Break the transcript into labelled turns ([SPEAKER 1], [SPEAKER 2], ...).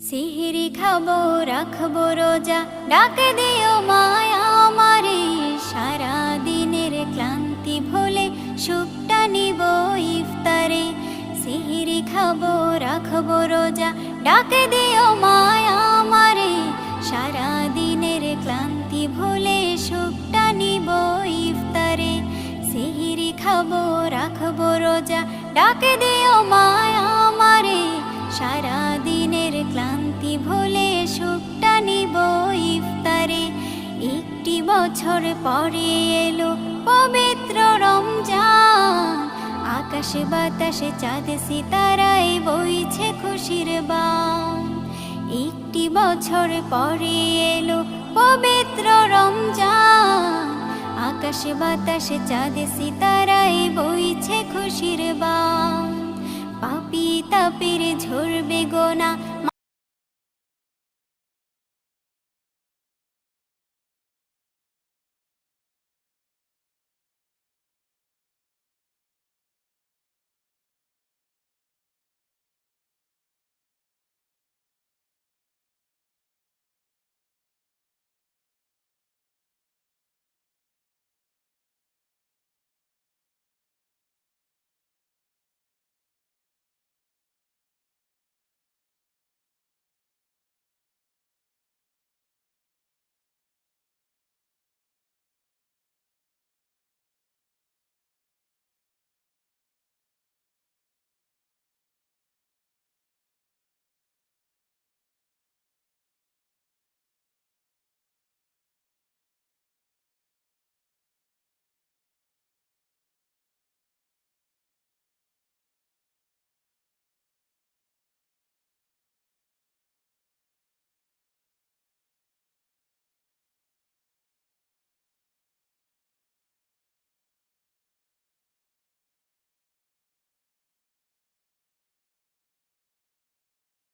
[SPEAKER 1] সিহরি খাবো রাখবো রোজা, ডাকে দিও মায়া আমারে। সারা দিনের ক্লান্তি ভুলে সুখটা নিব ইফতারে। সিহরি খাবো রাখবো রোজা, ডাকে দিও মায়া আমারে। সারা দিনের ক্লান্তি ভুলে সুখটা নিব ইফতারে। সিহরি খাবো রাখবো রোজা, ডাকে দিও মায়া আমারে। সারা দিনের ক্লান্তি ভুলে সুখটা নিব ইফতারে। একটি বছর পরে এলো পবিত্র রমজান, আকাশে বাতাসে চাঁদ সিতারায় বইছে খুশির বান। একটি বছর পরে এলো পবিত্র রমজান, আকাশে বাতাসে চাঁদ সিতারায় বইছে খুশির বান। পাপী তাপের ঝরবে গোনা,